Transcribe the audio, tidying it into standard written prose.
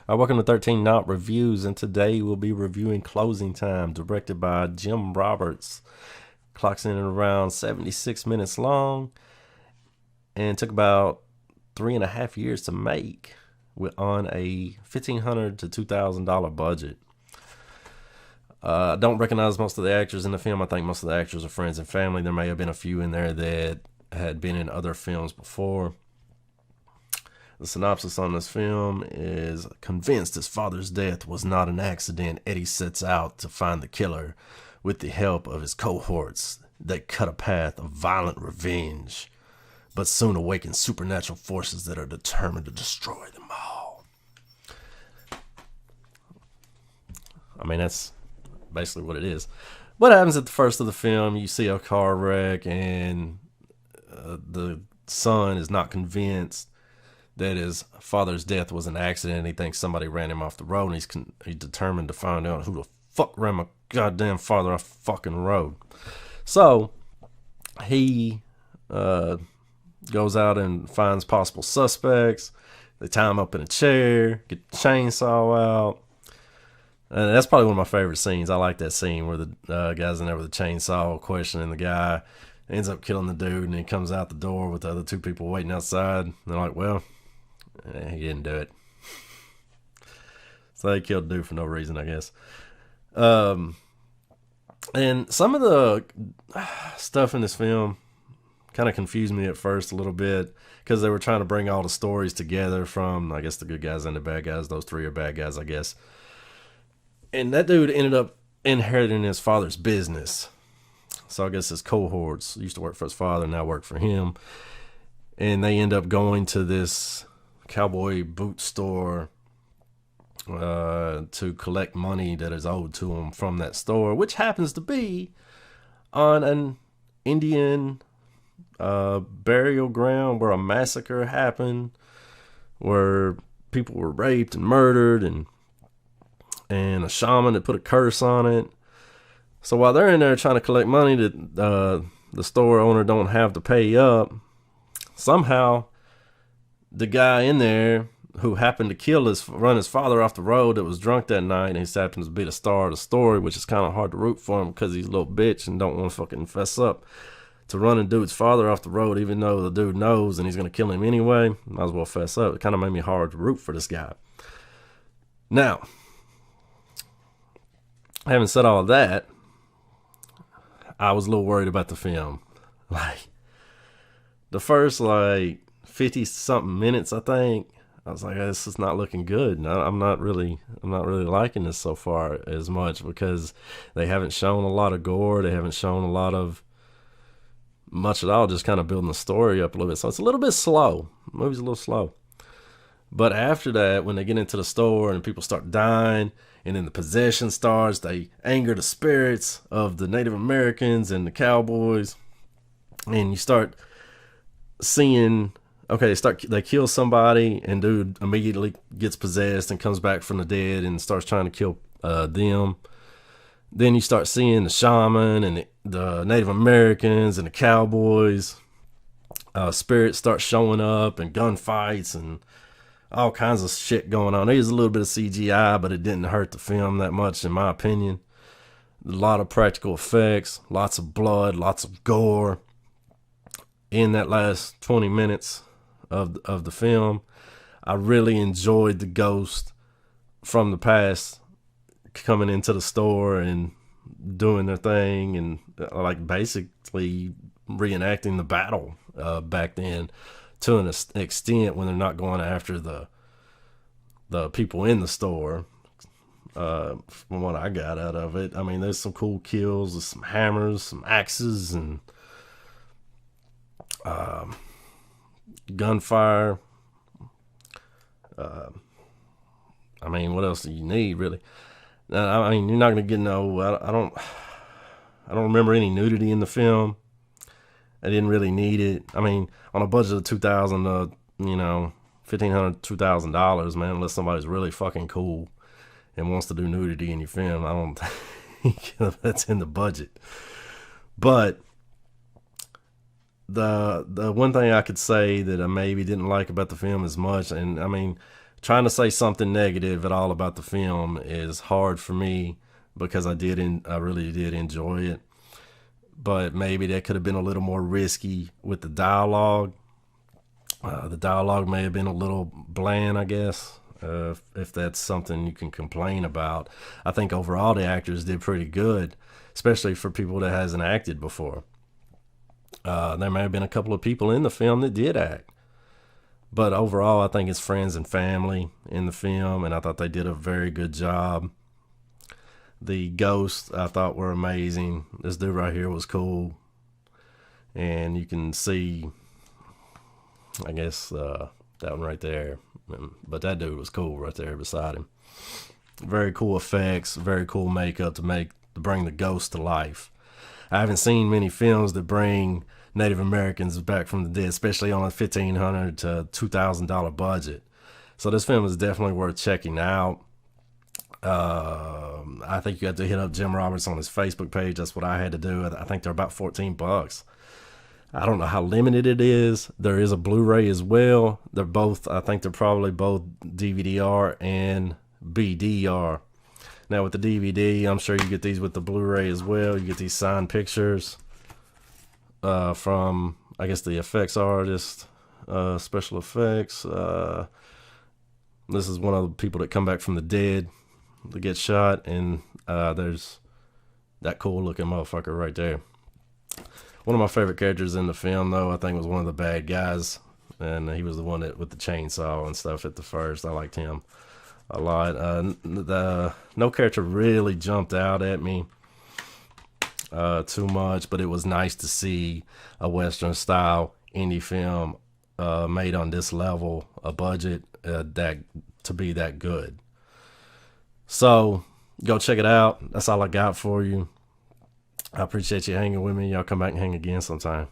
Welcome to 13 Not Reviews, and today we'll be reviewing Closing Time, directed by Jim Roberts. Clocks in at around 76 minutes long, and took about 3.5 years to make, on a $1,500 to $2,000 budget. I don't recognize most of the actors in the film. I think most of the actors are friends and family. There may have been a few in there that had been in other films before. The synopsis on this film is: convinced his father's death was not an accident, Eddie sets out to find the killer with the help of his cohorts. They cut a path of violent revenge, but soon awaken supernatural forces that are determined to destroy them all. I mean, that's basically what it is. What happens at the first of the film? You see a car wreck, and the son is not convinced that his father's death was an accident. He thinks somebody ran him off the road, and he's determined to find out who the fuck ran my goddamn father off the fucking road. So he goes out and finds possible suspects. They tie him up in a chair, get the chainsaw out. And that's probably one of my favorite scenes. I like that scene where the guy's in there with the chainsaw questioning the guy. Ends up killing the dude, and he comes out the door with the other two people waiting outside. And they're like, well, he didn't do it. So they killed the dude for no reason, I guess. And some of the stuff in this film kind of confused me at first a little bit, because they were trying to bring all the stories together from, I guess, the good guys and the bad guys. Those three are bad guys, I guess. And that dude ended up inheriting his father's business. So I guess his cohorts used to work for his father, now work for him. And they end up going to this cowboy boot store to collect money that is owed to them from that store, which happens to be on an Indian burial ground where a massacre happened, where people were raped and murdered, and a shaman had put a curse on it. So while they're in there trying to collect money that the store owner don't have to pay up, somehow the guy in there who happened to run his father off the road, that was drunk that night, and he just happens to be the star of the story, which is kind of hard to root for him because he's a little bitch and don't want to fucking fess up to run and dude's father off the road, even though the dude knows and he's going to kill him anyway. Might as well fess up. It kind of made me hard to root for this guy. Now, having said all of that, I was a little worried about the film. Like, the first 50 something minutes, I think, I was like, this is not looking good. I'm not really liking this so far as much, because they haven't shown a lot of gore. They haven't shown a lot of much at all, just kind of building the story up a little bit. So it's a little bit slow. The movie's a little slow. But after that, when they get into the store and people start dying, and then the possession starts, they anger the spirits of the Native Americans and the cowboys. And you start seeing, okay, they kill somebody, and dude immediately gets possessed and comes back from the dead and starts trying to kill them. Then you start seeing the shaman and the Native Americans and the cowboys. Spirits start showing up, and gunfights and all kinds of shit going on. There's a little bit of CGI, but it didn't hurt the film that much, in my opinion. A lot of practical effects, lots of blood, lots of gore in that last 20 minutes of the film. I really enjoyed the ghost from the past coming into the store and doing their thing, and basically reenacting the battle back then, to an extent, when they're not going after the people in the store. From what I got out of it, I mean, there's some cool kills with some hammers, some axes, and gunfire. I mean, what else do you need, really? I mean, you're not gonna get no. I don't remember any nudity in the film. I didn't really need it. I mean, on a budget of $2,000, $1,500, $2,000, man, unless somebody's really fucking cool and wants to do nudity in your film, I don't think that's in the budget. But the one thing I could say that I maybe didn't like about the film as much, and I mean, trying to say something negative at all about the film is hard for me because I really did enjoy it. But maybe that could have been a little more risky with the dialogue. The dialogue may have been a little bland, I guess, if that's something you can complain about. I think overall the actors did pretty good, especially for people that hasn't acted before. There may have been a couple of people in the film that did act. But overall, I think it's friends and family in the film, and I thought they did a very good job. The ghosts I thought were amazing. This dude right here was cool. And you can see, I guess, that one right there. But that dude was cool right there beside him. Very cool effects, very cool makeup to bring the ghost to life. I haven't seen many films that bring Native Americans back from the dead, especially on a $1,500 to $2,000 budget. So this film is definitely worth checking out. I think you have to hit up Jim Roberts on his Facebook page. That's what I had to do. I think they're about $14. I don't know how limited it is. There is a Blu-ray as well. I think they're probably both DVD-R and BD-R. Now with the DVD, I'm sure you get these with the Blu-ray as well. You get these signed pictures from, I guess, the effects artist, special effects. This is one of the people that come back from the dead to get shot, and there's that cool looking motherfucker right there. One of my favorite characters in the film, though, I think was one of the bad guys, and he was the one that with the chainsaw and stuff at the first. I liked him a lot. No character really jumped out at me too much, but it was nice to see a Western style indie film made on this level, a budget that to be that good. So go check it out. That's all I got for you. I appreciate you hanging with me. Y'all come back and hang again sometime.